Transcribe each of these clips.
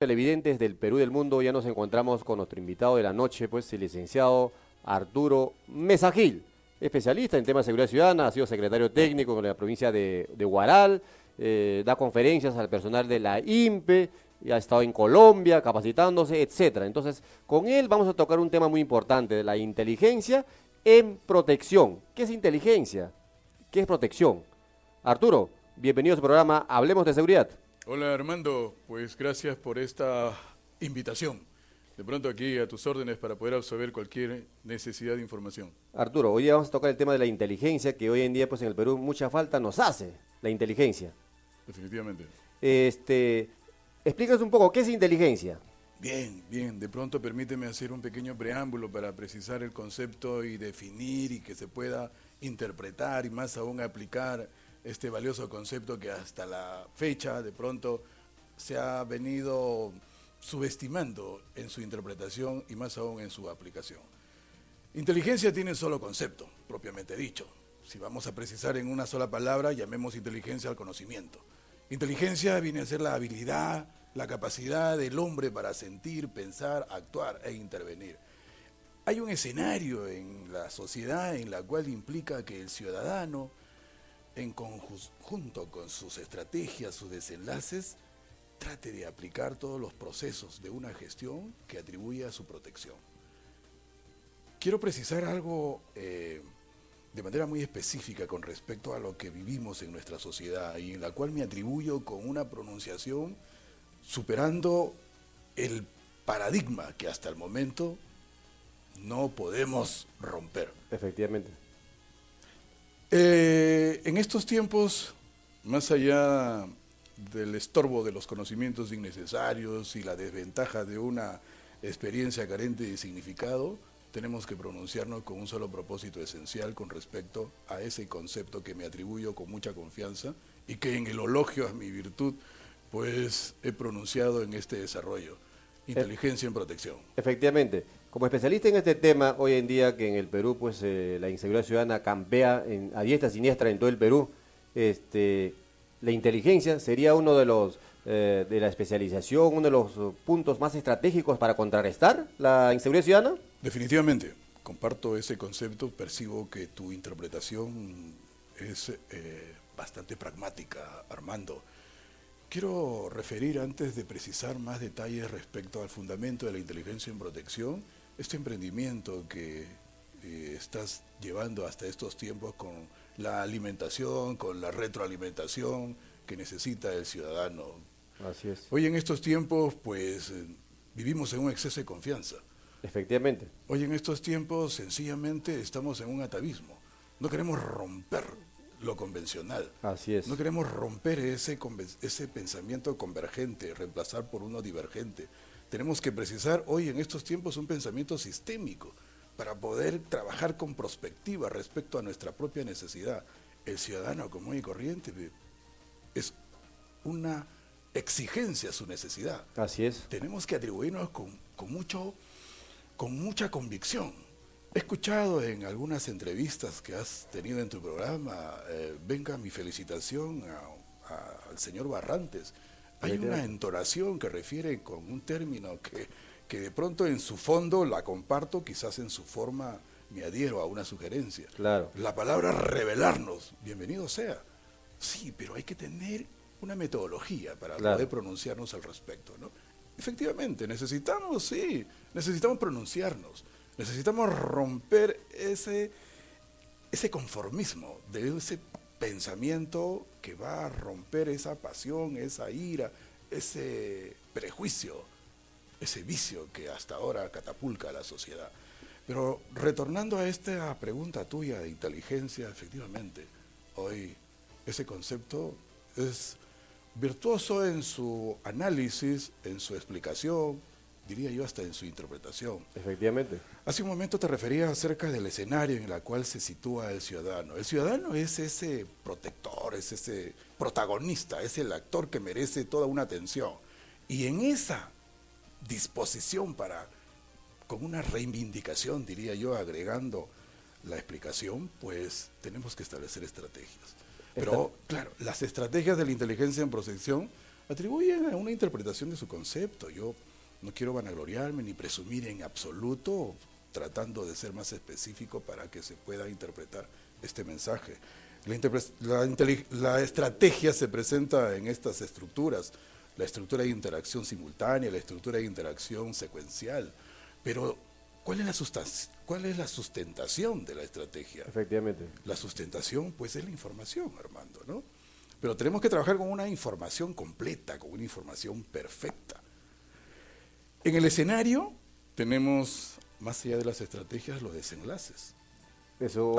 Televidentes del Perú y del mundo, ya nos encontramos con nuestro invitado de la noche, pues el licenciado Arturo Mesa Gil, especialista en temas de seguridad ciudadana, ha sido secretario técnico en la provincia de Huaral, da conferencias al personal de la INPE, y ha estado en Colombia capacitándose, etcétera. Entonces, con él vamos a tocar un tema muy importante, de la inteligencia en protección. ¿Qué es inteligencia? ¿Qué es protección? Arturo, bienvenido a su programa Hablemos de Seguridad. Hola Armando, pues gracias por esta invitación. De pronto aquí a tus órdenes para poder absorber cualquier necesidad de información. Arturo, hoy día vamos a tocar el tema de la inteligencia, que hoy en día pues en el Perú mucha falta nos hace, la inteligencia. Definitivamente. Explícanos un poco, ¿qué es inteligencia? Bien, bien. De pronto permíteme hacer un pequeño preámbulo para precisar el concepto y definir y que se pueda interpretar y más aún aplicar este valioso concepto que hasta la fecha de pronto se ha venido subestimando en su interpretación y más aún en su aplicación. Inteligencia tiene un solo concepto, propiamente dicho. Si vamos a precisar en una sola palabra, llamemos inteligencia al conocimiento. Inteligencia viene a ser la habilidad, la capacidad del hombre para sentir, pensar, actuar e intervenir. Hay un escenario en la sociedad en la cual implica que el ciudadano, en conjunto con sus estrategias, sus desenlaces, trate de aplicar todos los procesos de una gestión que atribuye a su protección. Quiero precisar algo de manera muy específica con respecto a lo que vivimos en nuestra sociedad y en la cual me atribuyo con una pronunciación superando el paradigma que hasta el momento no podemos romper. Efectivamente. En estos tiempos, más allá del estorbo de los conocimientos innecesarios y la desventaja de una experiencia carente de significado, tenemos que pronunciarnos con un solo propósito esencial con respecto a ese concepto que me atribuyo con mucha confianza y que en el elogio a mi virtud, pues he pronunciado en este desarrollo. Inteligencia en protección. Efectivamente. Como especialista en este tema, hoy en día que en el Perú pues la inseguridad ciudadana campea a diestra y siniestra en todo el Perú, la inteligencia sería uno de los de la especialización, uno de los puntos más estratégicos para contrarrestar la inseguridad ciudadana. Definitivamente, comparto ese concepto, percibo que tu interpretación es bastante pragmática, Armando. Quiero referir, antes de precisar más detalles respecto al fundamento de la inteligencia en protección, este emprendimiento que estás llevando hasta estos tiempos con la alimentación, con la retroalimentación que necesita el ciudadano. Así es. Hoy en estos tiempos, pues, vivimos en un exceso de confianza. Efectivamente. Hoy en estos tiempos, sencillamente, estamos en un atavismo. No queremos romper lo convencional. Así es. No queremos romper ese pensamiento convergente, reemplazar por uno divergente. Tenemos que precisar hoy en estos tiempos un pensamiento sistémico para poder trabajar con prospectiva respecto a nuestra propia necesidad. El ciudadano común y corriente es una exigencia su necesidad. Así es. Tenemos que atribuirnos con mucha convicción. He escuchado en algunas entrevistas que has tenido en tu programa, venga mi felicitación al señor Barrantes. Hay una entonación que refiere con un término que de pronto en su fondo la comparto, quizás en su forma me adhiero a una sugerencia. Claro. La palabra revelarnos, bienvenido sea. Sí, pero hay que tener una metodología para poder pronunciarnos al respecto, ¿no? Efectivamente, necesitamos pronunciarnos. Necesitamos romper ese conformismo, de ese pensamiento que va a romper esa pasión, esa ira, ese prejuicio, ese vicio que hasta ahora catapulta a la sociedad. Pero retornando a esta pregunta tuya de inteligencia, efectivamente, hoy ese concepto es virtuoso en su análisis, en su explicación, diría yo hasta en su interpretación. Efectivamente. Hace un momento te referías acerca del escenario en el cual se sitúa el ciudadano. El ciudadano es ese protector, es ese protagonista, es el actor que merece toda una atención. Y en esa disposición con una reivindicación, diría yo, agregando la explicación, pues tenemos que establecer estrategias. Pero, claro, las estrategias de la inteligencia en protección atribuyen a una interpretación de su concepto. Yo no quiero vanagloriarme ni presumir en absoluto, tratando de ser más específico para que se pueda interpretar este mensaje. La estrategia se presenta en estas estructuras, la estructura de interacción simultánea, la estructura de interacción secuencial, pero ¿cuál es la sustentación de la estrategia? Efectivamente. La sustentación, pues, es la información, Armando, ¿no? Pero tenemos que trabajar con una información completa, con una información perfecta. En el escenario tenemos, más allá de las estrategias, los desenlaces. Eso,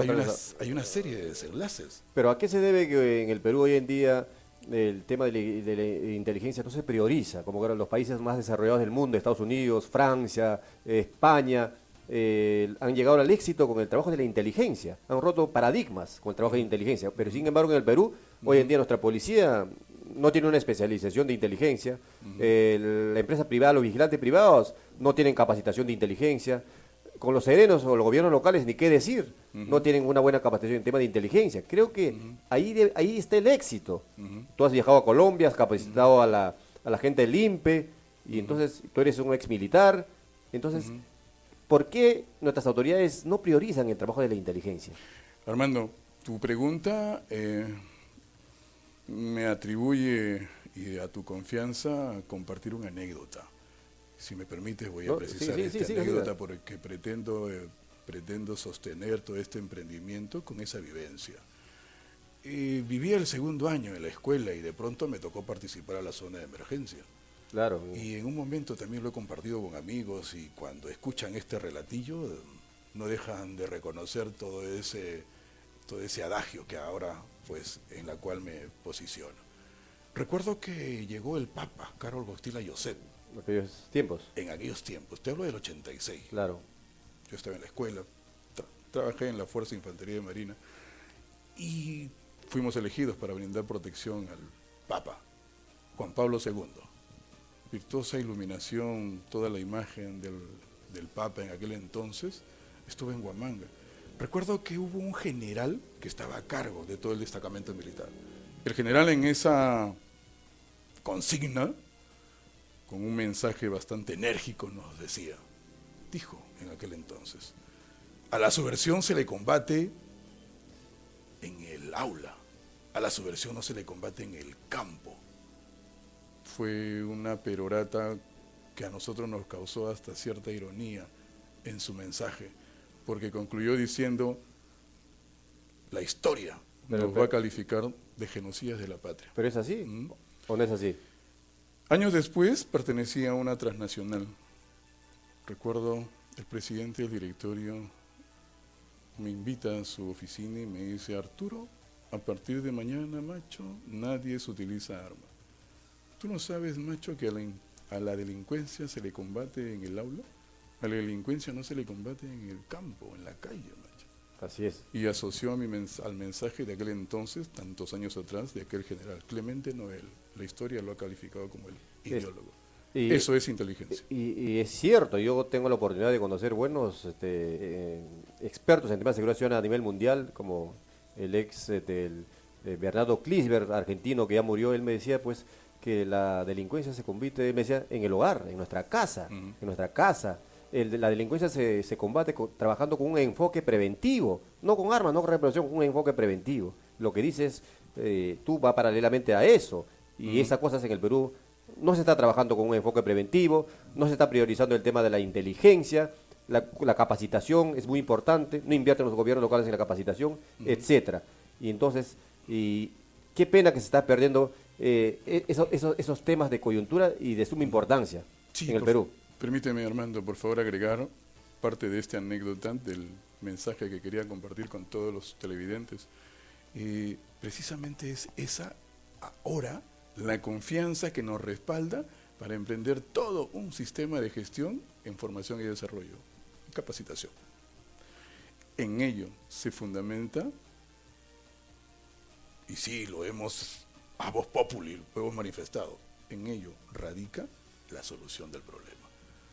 Hay una serie de desenlaces. pero ¿a qué se debe que en el Perú hoy en día el tema de la inteligencia no se prioriza? Como que eran los países más desarrollados del mundo, Estados Unidos, Francia, España, han llegado al éxito con el trabajo de la inteligencia, han roto paradigmas con el trabajo de inteligencia, pero sin embargo en el Perú, hoy en día nuestra policía no tiene una especialización de inteligencia, la empresa privada, los vigilantes privados no tienen capacitación de inteligencia, con los serenos o los gobiernos locales ni qué decir, no tienen una buena capacitación en tema de inteligencia. Creo que ahí está el éxito. Tú has viajado a Colombia, has capacitado a la gente del INPE, y entonces tú eres un ex militar, entonces, ¿por qué nuestras autoridades no priorizan el trabajo de la inteligencia? Armando, tu pregunta me atribuye y a tu confianza compartir una anécdota. Si me permites, voy a precisar esta anécdota porque pretendo sostener todo este emprendimiento con esa vivencia. Vivía el segundo año en la escuela y de pronto me tocó participar a la zona de emergencia. Claro. Y en un momento también lo he compartido con amigos y cuando escuchan este relatillo no dejan de reconocer todo ese adagio que ahora, pues, en la cual me posiciono. Recuerdo que llegó el Papa, Karol Wojtyła Józef. En aquellos tiempos. En aquellos tiempos, te hablo del 86. Claro. Yo estaba en la escuela, trabajé en la Fuerza de Infantería de Marina y fuimos elegidos para brindar protección al Papa, Juan Pablo II. Virtuosa iluminación, toda la imagen del Papa en aquel entonces, estuve en Huamanga. Recuerdo que hubo un general que estaba a cargo de todo el destacamento militar. El general en esa consigna, con un mensaje bastante enérgico, nos dijo en aquel entonces, a la subversión se le combate en el aula, a la subversión no se le combate en el campo. Fue una perorata que a nosotros nos causó hasta cierta ironía en su mensaje, porque concluyó diciendo, la historia nos va a calificar de genocidas de la patria. ¿Pero es así? ¿O no es así? Años después pertenecía a una transnacional. Recuerdo el presidente del directorio me invita a su oficina y me dice, Arturo, a partir de mañana, macho, nadie se utiliza arma. ¿Tú no sabes, macho, que a la delincuencia se le combate en el aula? A la delincuencia no se le combate en el campo, en la calle, macho. Así es. Y asoció al mensaje de aquel entonces, tantos años atrás, de aquel general Clemente Noel. La historia lo ha calificado como el ideólogo. Eso es inteligencia. Y es cierto, yo tengo la oportunidad de conocer buenos expertos en temas de seguridad ciudadana a nivel mundial, como el ex Bernardo Klisberg, argentino, que ya murió. Él me decía pues que la delincuencia se combate, él me decía, en el hogar, en nuestra casa, en nuestra casa. La delincuencia se combate trabajando con un enfoque preventivo, no con armas, no con represión, con un enfoque preventivo. Lo que dices, tú va paralelamente a eso, y esas cosas en el Perú no se está trabajando con un enfoque preventivo, no se está priorizando el tema de la inteligencia, la capacitación es muy importante, no invierten los gobiernos locales en la capacitación, etcétera. Y entonces, qué pena que se está perdiendo esos temas de coyuntura y de suma importancia en el Perú. Permíteme, Armando, por favor, agregar parte de esta anécdota del mensaje que quería compartir con todos los televidentes. Precisamente es esa ahora la confianza que nos respalda para emprender todo un sistema de gestión en formación y desarrollo, capacitación. En ello se fundamenta, y sí, lo hemos a voz populi, lo hemos manifestado, en ello radica la solución del problema.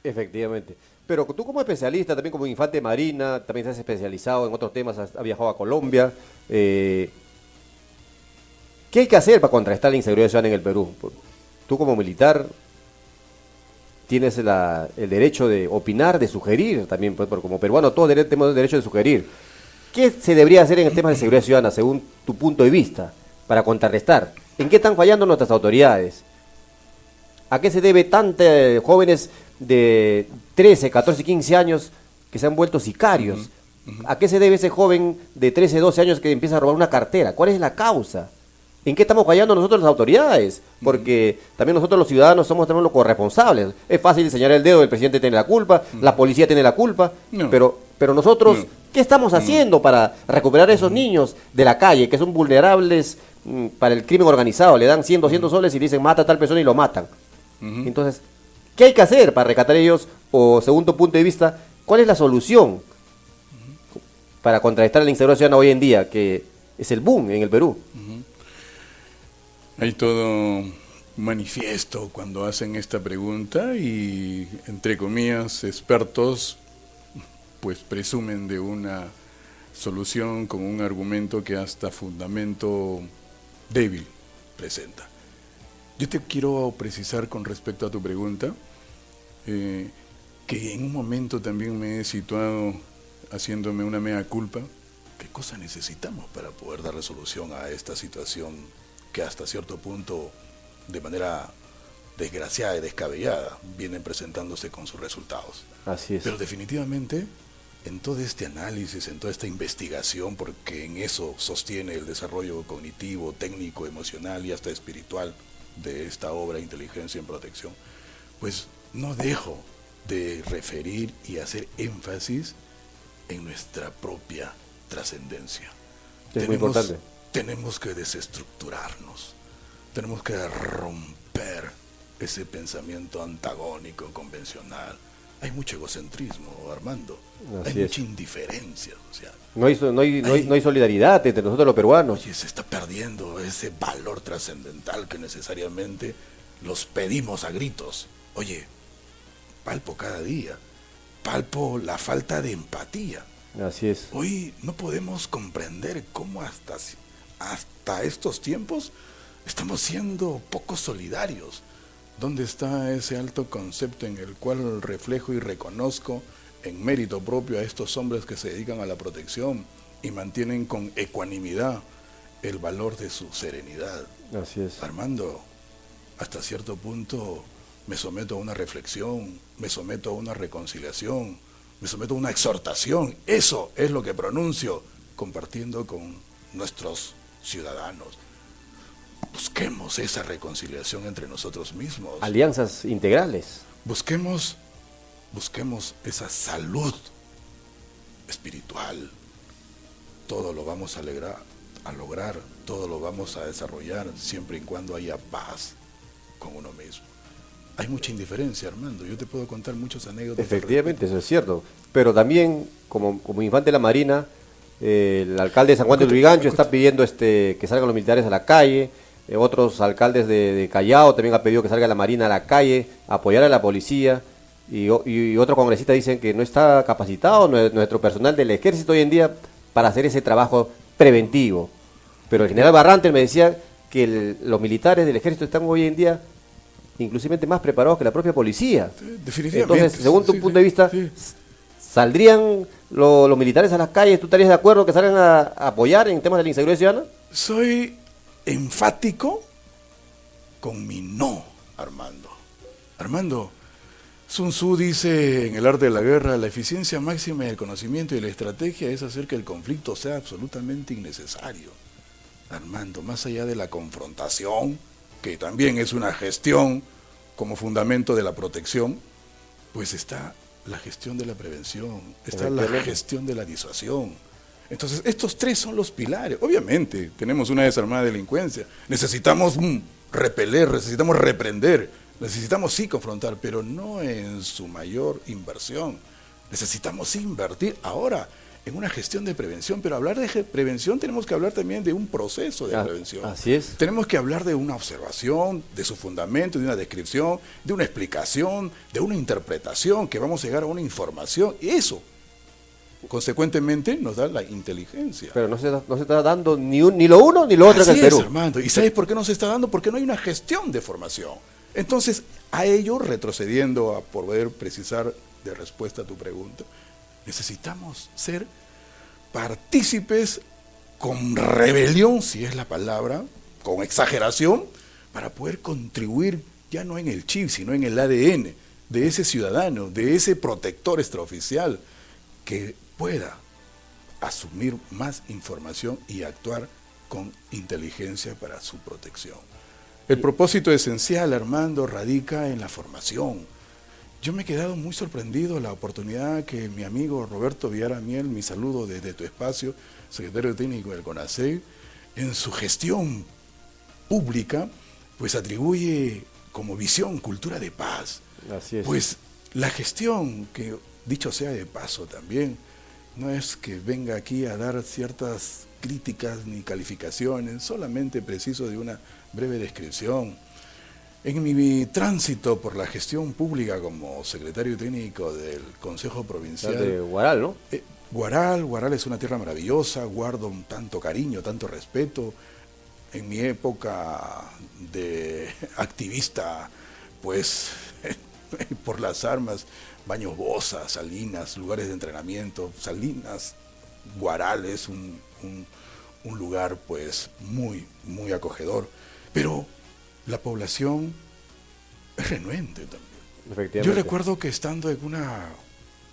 Efectivamente. Pero tú como especialista, también como infante marina, también estás especializado en otros temas, has viajado a Colombia. ¿Qué hay que hacer para contrarrestar la inseguridad ciudadana en el Perú? tú como militar tienes el derecho de opinar, de sugerir también, pues, porque como peruano todos tenemos el derecho de sugerir. ¿Qué se debería hacer en temas de seguridad ciudadana, según tu punto de vista, para contrarrestar? ¿En qué están fallando nuestras autoridades? ¿A qué se debe tantos jóvenes de 13, 14, 15 años que se han vuelto sicarios? ¿A qué se debe ese joven de 13, 12 años que empieza a robar una cartera? ¿Cuál es la causa? ¿En qué estamos fallando nosotros las autoridades? Porque también nosotros los ciudadanos somos también los corresponsables. Es fácil señalar el dedo, el presidente tiene la culpa, la policía tiene la culpa, pero nosotros, ¿qué estamos haciendo para recuperar a esos niños de la calle, que son vulnerables para el crimen organizado? Le dan 100, 200 soles y dicen, mata a tal persona y lo matan. Entonces, ¿qué hay que hacer para rescatar a ellos? O, según tu punto de vista, ¿cuál es la solución para contrarrestar la inseguridad ciudadana hoy en día, que es el boom en el Perú? Hay todo manifiesto cuando hacen esta pregunta y, entre comillas, expertos pues presumen de una solución con un argumento que hasta fundamento débil presenta. Yo te quiero precisar con respecto a tu pregunta que en un momento también me he situado haciéndome una mea culpa. ¿Qué cosa necesitamos para poder dar resolución a esta situación que hasta cierto punto, de manera desgraciada y descabellada, vienen presentándose con sus resultados? Así es. Pero definitivamente, en todo este análisis, en toda esta investigación, porque en eso sostiene el desarrollo cognitivo, técnico, emocional y hasta espiritual de esta obra Inteligencia en Protección, pues no dejo de referir y hacer énfasis en nuestra propia trascendencia. Es muy importante. Tenemos que desestructurarnos, tenemos que romper ese pensamiento antagónico, convencional. Hay mucho egocentrismo, Armando. Hay mucha indiferencia social. No hay solidaridad entre nosotros los peruanos. Oye, se está perdiendo ese valor trascendental que necesariamente los pedimos a gritos. Oye, palpo cada día, palpo la falta de empatía. Así es. Hoy no podemos comprender cómo hasta estos tiempos estamos siendo poco solidarios. ¿Dónde está ese alto concepto en el cual reflejo y reconozco en mérito propio a estos hombres que se dedican a la protección y mantienen con ecuanimidad el valor de su serenidad? Así es. Armando, hasta cierto punto me someto a una reflexión, me someto a una reconciliación, me someto a una exhortación. Eso es lo que pronuncio compartiendo con nuestros ciudadanos. Busquemos esa reconciliación entre nosotros mismos. Alianzas integrales. Busquemos esa salud espiritual. Todo lo vamos a lograr, todo lo vamos a desarrollar siempre y cuando haya paz con uno mismo. Hay mucha indiferencia, Armando. Yo te puedo contar muchas anécdotas. Efectivamente, eso es cierto. Pero también, como infante de la Marina, el alcalde de San Juan de Lurigancho está pidiendo que salgan los militares a la calle. Otros alcaldes de Callao también han pedido que salga la Marina a la calle, a apoyar a la policía. Y otros congresistas dicen que no está capacitado nuestro personal del ejército hoy en día para hacer ese trabajo preventivo. Pero el general Barrantes me decía que los militares del ejército están hoy en día inclusive más preparados que la propia policía. Definitivamente. Entonces, según tu punto de vista, ¿saldrían los militares a las calles? ¿Tú estarías de acuerdo que salgan a apoyar en temas de la inseguridad ciudadana? Soy enfático con mi no, Armando. Armando, Sun Tzu dice en El arte de la guerra, la eficiencia máxima del conocimiento y la estrategia es hacer que el conflicto sea absolutamente innecesario. Armando, más allá de la confrontación, que también es una gestión como fundamento de la protección, pues está la gestión de la prevención, está la gestión de la disuasión. Entonces, estos tres son los pilares. Obviamente, tenemos una desarmada delincuencia, necesitamos repeler, necesitamos reprender, necesitamos sí confrontar, pero no en su mayor inversión. Necesitamos invertir ahora en una gestión de prevención, pero hablar de prevención tenemos que hablar también de un proceso de prevención. Así es. Tenemos que hablar de una observación, de su fundamento, de una descripción, de una explicación, de una interpretación, que vamos a llegar a una información, y eso, consecuentemente, nos da la inteligencia. Pero no se está dando ni lo uno ni lo otro en el Perú. Armando. ¿Y sabes por qué no se está dando? Porque no hay una gestión de formación. Entonces, a ello, retrocediendo a poder precisar de respuesta a tu pregunta, necesitamos ser partícipes con rebelión, si es la palabra, con exageración, para poder contribuir ya no en el chip, sino en el ADN de ese ciudadano, de ese protector extraoficial, que pueda asumir más información y actuar con inteligencia para su protección. El propósito esencial, Armando, radica en la formación. Yo me he quedado muy sorprendido la oportunidad que mi amigo Roberto Villara Miel, mi saludo desde tu espacio, secretario técnico del CONASEG, en su gestión pública, pues atribuye como visión cultura de paz. Así es. Pues la gestión, que dicho sea de paso también, no es que venga aquí a dar ciertas críticas ni calificaciones, solamente preciso de una breve descripción. En mi tránsito por la gestión pública como secretario técnico del Consejo Provincial de Huaral, ¿no? Huaral es una tierra maravillosa, guardo tanto cariño, tanto respeto. En mi época de activista, pues por las armas, Baños Bosa, Salinas, lugares de entrenamiento, Salinas, Huaral es un lugar pues muy acogedor, pero la población es renuente también. Yo recuerdo que estando en una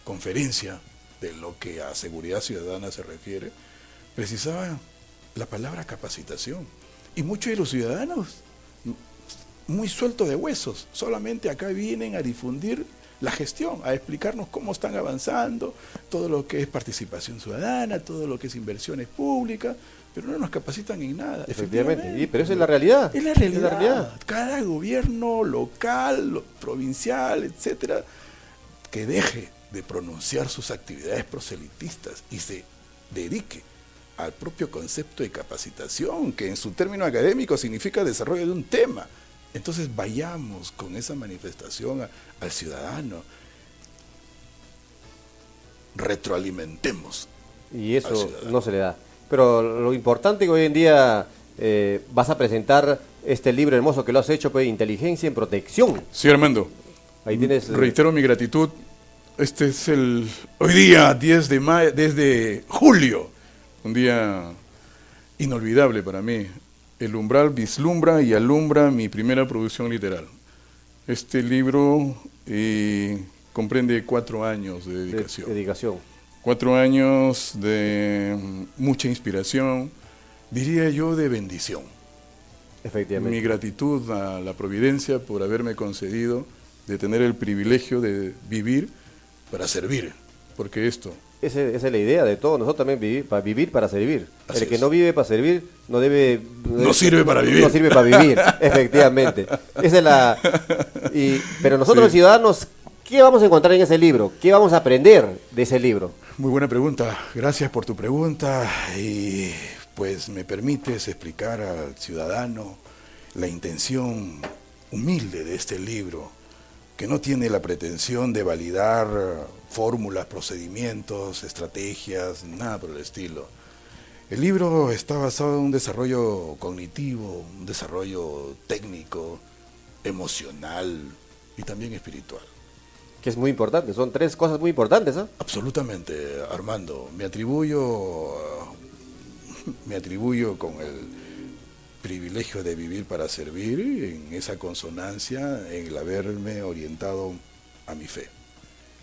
conferencia de lo que a seguridad ciudadana se refiere, precisaba la palabra capacitación. Y muchos de los ciudadanos, muy sueltos de huesos, solamente acá vienen a difundir la gestión, a explicarnos cómo están avanzando, todo lo que es participación ciudadana, todo lo que es inversiones públicas, pero no nos capacitan en nada. Efectivamente, pero esa es la realidad. Es la realidad. Es la realidad. Cada gobierno local, provincial, etcétera, que deje de pronunciar sus actividades proselitistas y se dedique al propio concepto de capacitación, que en su término académico significa desarrollo de un tema. Entonces vayamos con esa manifestación al ciudadano, retroalimentemos. Y eso no se le da. Pero lo importante que hoy en día vas a presentar este libro hermoso que lo has hecho, pues, Inteligencia en Protección. Sí, Armando. Ahí tienes. Reitero mi gratitud. Este es hoy día 10 de mayo, desde julio, un día inolvidable para mí. El umbral vislumbra y alumbra mi primera producción literal. Este libro comprende 4 años de dedicación. 4 años de mucha inspiración, diría yo de bendición. Efectivamente. Mi gratitud a la providencia por haberme concedido de tener el privilegio de vivir para servir, porque esto... Esa es la idea de todos, nosotros también vivir para servir. Así el que es. no vive para servir no debe... No sirve para vivir. No sirve para vivir, efectivamente. Esa es la... pero nosotros los ciudadanos, ¿qué vamos a encontrar en ese libro? ¿Qué vamos a aprender de ese libro? Muy buena pregunta, gracias por tu pregunta y pues me permites explicar al ciudadano la intención humilde de este libro, que no tiene la pretensión de validar fórmulas, procedimientos, estrategias, nada por el estilo. El libro está basado en un desarrollo cognitivo, un desarrollo técnico, emocional y también espiritual. Que es muy importante, son 3 cosas muy importantes, ¿eh? Absolutamente, Armando. Me atribuyo con el privilegio de vivir para servir, en esa consonancia, en el haberme orientado a mi fe.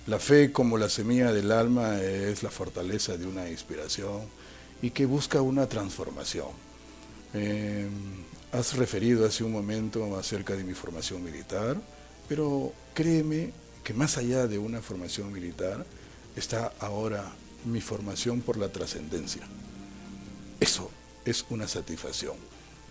La fe, como la semilla del alma, es la fortaleza de una inspiración y que busca una transformación. Has referido hace un momento acerca de mi formación militar, pero créeme que más allá de una formación militar está ahora mi formación por la trascendencia. Eso es una satisfacción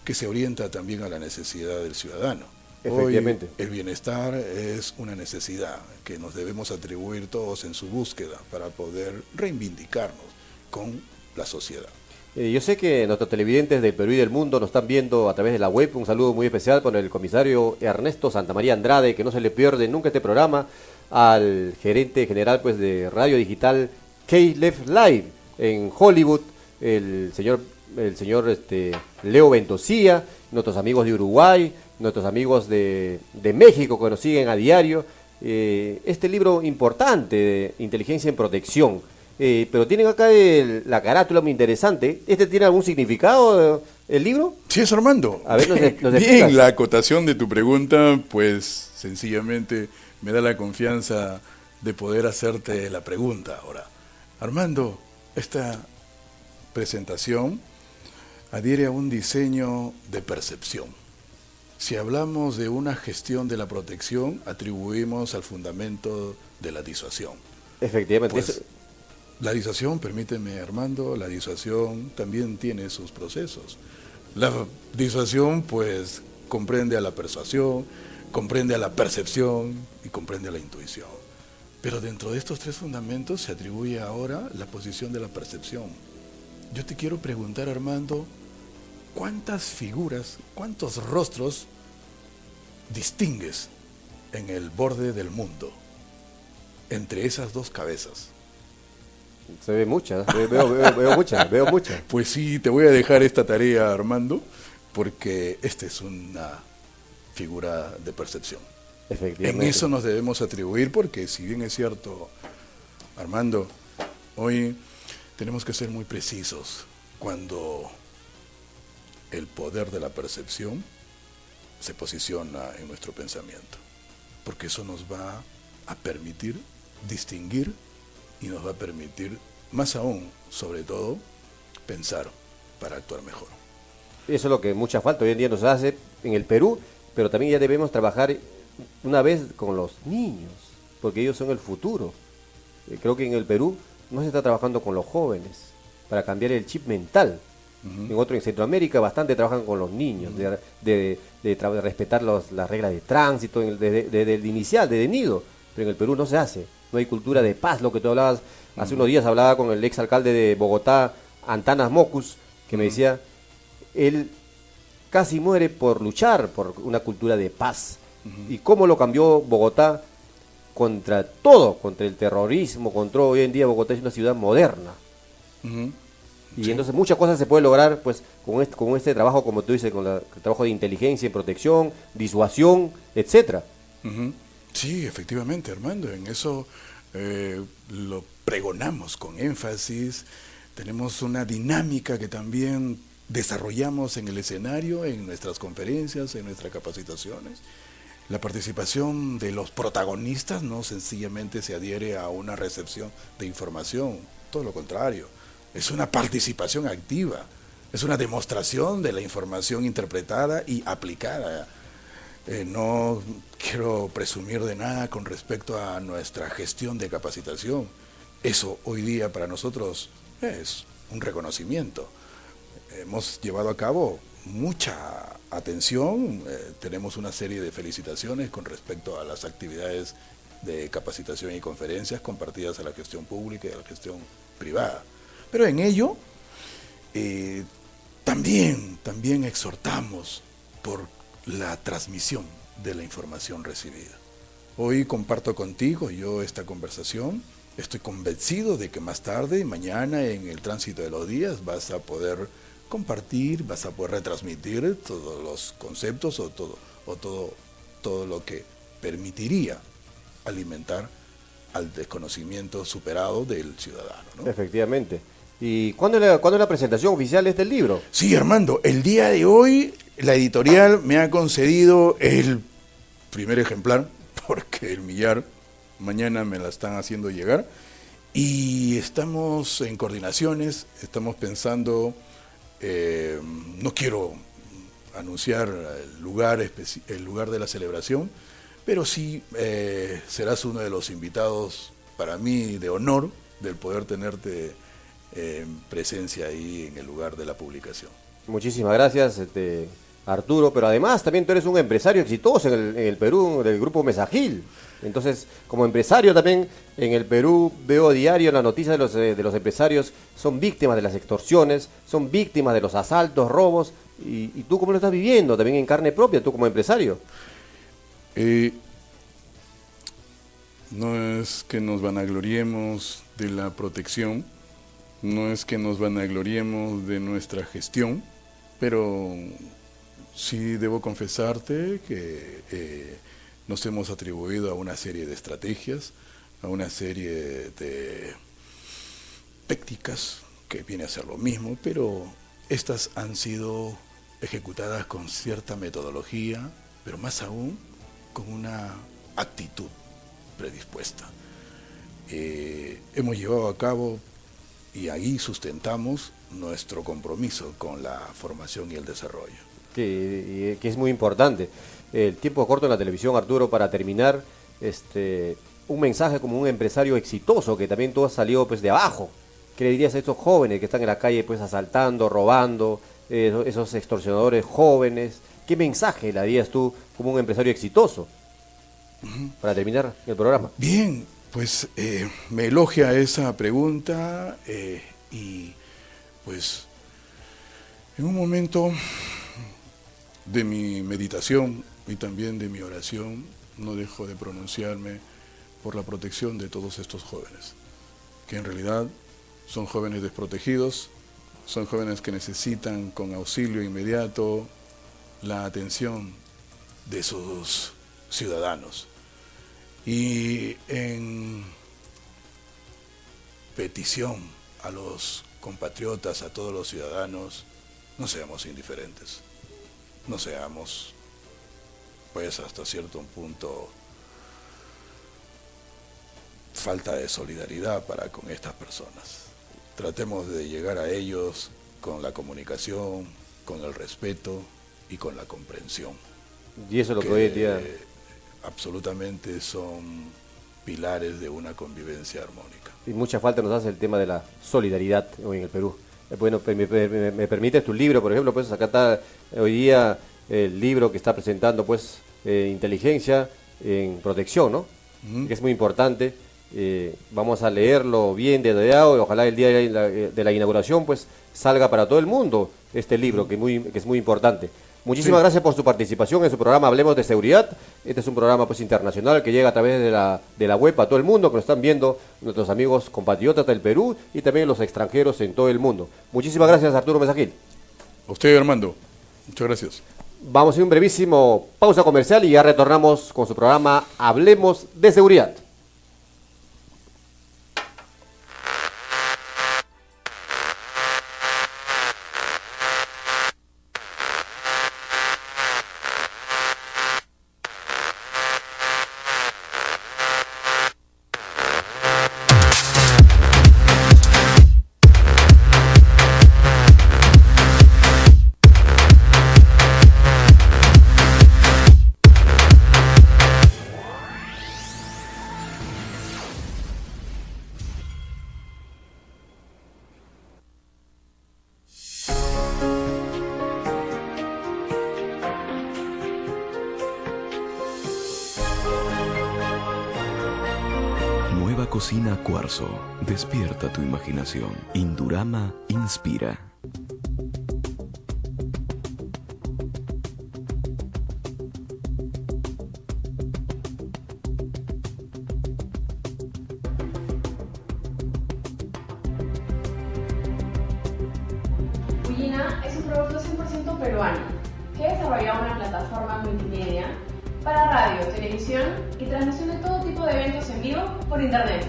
que se orienta también a la necesidad del ciudadano. Efectivamente. Hoy el bienestar es una necesidad que nos debemos atribuir todos en su búsqueda para poder reivindicarnos con la sociedad. Yo sé que nuestros televidentes del Perú y del mundo nos están viendo a través de la web. Un saludo muy especial con el comisario Ernesto Santamaría Andrade, que no se le pierde nunca este programa, al gerente general pues de radio digital K-Left Live en Hollywood, el señor Leo Ventosía, nuestros amigos de Uruguay, nuestros amigos de México que nos siguen a diario, este libro importante de Inteligencia en Protección. Pero tienen acá la carátula muy interesante. ¿Este tiene algún significado, el libro? Sí, es Armando. A ver, nos Bien, explicas. la acotación de tu pregunta, pues sencillamente me da la confianza de poder hacerte la pregunta ahora. Armando, esta presentación adhiere a un diseño de percepción. Si hablamos de una gestión de la protección, atribuimos al fundamento de la disuasión. Efectivamente. Pues, la disuasión, permíteme Armando, la disuasión también tiene sus procesos. La disuasión pues comprende a la persuasión, comprende a la percepción y comprende a la intuición. Pero dentro de estos tres fundamentos se atribuye ahora la posición de la percepción. Yo te quiero preguntar, Armando, ¿cuántas figuras, cuántos rostros distingues en el borde del mundo entre esas dos cabezas? Se ve muchas, veo muchas, veo muchas. Pues sí, te voy a dejar esta tarea, Armando, porque esta es una figura de percepción. Efectivamente. En eso nos debemos atribuir porque si bien es cierto, Armando, hoy tenemos que ser muy precisos cuando el poder de la percepción se posiciona en nuestro pensamiento, porque eso nos va a permitir distinguir y nos va a permitir, más aún, sobre todo, pensar para actuar mejor. Eso es lo que mucha falta hoy en día nos hace en el Perú, pero también ya debemos trabajar una vez con los niños, porque ellos son el futuro. Creo que en el Perú no se está trabajando con los jóvenes para cambiar el chip mental. En Centroamérica bastante trabajan con los niños, de respetar las reglas de tránsito desde el inicial, desde nido, pero en el Perú no se hace. No hay cultura de paz, lo que tú hablabas. Hace unos días hablaba con el exalcalde de Bogotá, Antanas Mocus, que me decía, él casi muere por luchar por una cultura de paz. ¿Y cómo lo cambió Bogotá contra todo? Contra el terrorismo, contra hoy en día Bogotá es una ciudad moderna. Y sí, entonces muchas cosas se puede lograr pues con este trabajo, como tú dices, con el trabajo de inteligencia y protección, disuasión, etcétera. Sí, efectivamente, Armando, en eso lo pregonamos con énfasis. Tenemos una dinámica que también desarrollamos en el escenario, en nuestras conferencias, en nuestras capacitaciones. La participación de los protagonistas no sencillamente se adhiere a una recepción de información, todo lo contrario, es una participación activa, es una demostración de la información interpretada y aplicada. No quiero presumir de nada con respecto a nuestra gestión de capacitación. Eso hoy día para nosotros es un reconocimiento. Hemos llevado a cabo mucha atención, tenemos una serie de felicitaciones con respecto a las actividades de capacitación y conferencias compartidas a la gestión pública y a la gestión privada. Pero en ello también exhortamos por la transmisión de la información recibida. Hoy comparto contigo yo esta conversación. Estoy convencido de que más tarde y mañana en el tránsito de los días vas a poder compartir, vas a poder retransmitir todos los conceptos o todo lo que permitiría alimentar al desconocimiento superado del ciudadano, ¿no? Efectivamente. ¿Y cuándo es la presentación oficial de este libro? Sí, Armando, el día de hoy la editorial me ha concedido el primer ejemplar, porque el millar mañana me la están haciendo llegar, y estamos en coordinaciones, estamos pensando, no quiero anunciar el lugar de la celebración, pero sí serás uno de los invitados para mí de honor del poder tenerte presencia ahí en el lugar de la publicación. Muchísimas gracias, Arturo, pero además también tú eres un empresario exitoso en el Perú, del grupo Mesagil. Entonces, como empresario también en el Perú veo a diario en las noticias de los empresarios, son víctimas de las extorsiones, son víctimas de los asaltos, robos, y tú cómo lo estás viviendo también en carne propia, tú como empresario. No es que nos vanagloriemos de la protección, no es que nos vanagloriemos de nuestra gestión, pero Sí, debo confesarte que nos hemos atribuido a una serie de estrategias, a una serie de tácticas que viene a ser lo mismo, pero estas han sido ejecutadas con cierta metodología, pero más aún con una actitud predispuesta. Hemos llevado a cabo y ahí sustentamos nuestro compromiso con la formación y el desarrollo. Que es muy importante. El tiempo corto en la televisión, Arturo, para terminar, un mensaje como un empresario exitoso, que también tú has salido pues de abajo. ¿Qué le dirías a estos jóvenes que están en la calle pues asaltando, robando, esos extorsionadores jóvenes? ¿Qué mensaje le darías tú como un empresario exitoso para terminar el programa? Bien, pues me elogia esa pregunta y pues en un momento de mi meditación y también de mi oración no dejo de pronunciarme por la protección de todos estos jóvenes, que en realidad son jóvenes desprotegidos, son jóvenes que necesitan con auxilio inmediato la atención de sus ciudadanos. Y en petición a los compatriotas, a todos los ciudadanos, no seamos indiferentes, no seamos, pues hasta cierto punto, falta de solidaridad para con estas personas. Tratemos de llegar a ellos con la comunicación, con el respeto y con la comprensión. Y eso es lo que hoy en día absolutamente son pilares de una convivencia armónica. y mucha falta nos hace el tema de la solidaridad hoy en el Perú. Bueno, me permites tu libro, por ejemplo, pues acá está hoy día el libro que está presentando pues Inteligencia en Protección, ¿no? Que es muy importante. Vamos a leerlo bien detallado y ojalá el día de la inauguración pues salga para todo el mundo este libro que es muy importante. Muchísimas gracias por su participación en su programa Hablemos de Seguridad. Este es un programa pues internacional que llega a través de la web a todo el mundo, que lo están viendo nuestros amigos compatriotas del Perú y también los extranjeros en todo el mundo. Muchísimas gracias, Arturo Mesagil. A usted, Armando. Muchas gracias. Vamos a ir un brevísimo pausa comercial y ya retornamos con su programa Hablemos de Seguridad. Nueva cocina Cuarzo. Despierta tu imaginación. Indurama inspira. Uyina es un producto 100% peruano que desarrolla una plataforma multimedia para radio, televisión y transmisión de todo tipo de eventos en vivo por internet.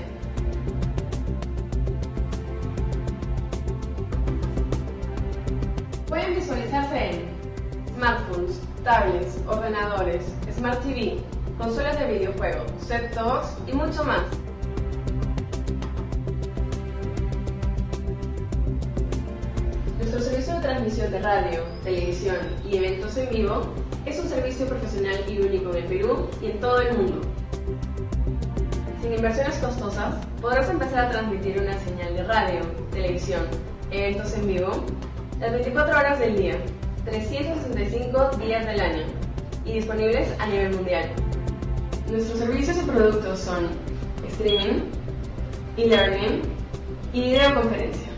Pueden visualizarse en smartphones, tablets, ordenadores, Smart TV, consolas de videojuegos, set-top box y mucho más. Nuestro servicio de transmisión de radio, televisión y eventos en vivo es un servicio profesional y único en el Perú y en todo el mundo. Sin inversiones costosas, podrás empezar a transmitir una señal de radio, televisión, eventos en vivo, las 24 horas del día, 365 días del año y disponibles a nivel mundial. Nuestros servicios y productos son streaming, e-learning y videoconferencia.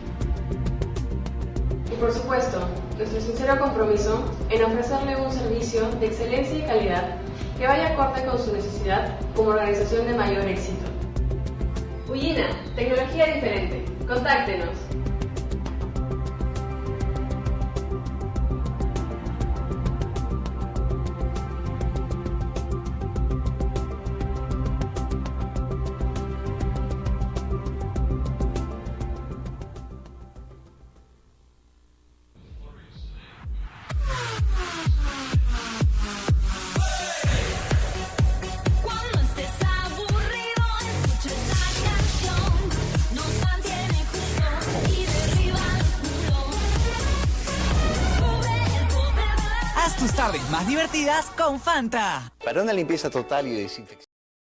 Y por supuesto, nuestro sincero compromiso en ofrecerle un servicio de excelencia y calidad que vaya acorde con su necesidad como organización de mayor éxito. Uyina, tecnología diferente. Contáctenos. Haz tus tardes más divertidas con Fanta. Para una limpieza total y desinfección.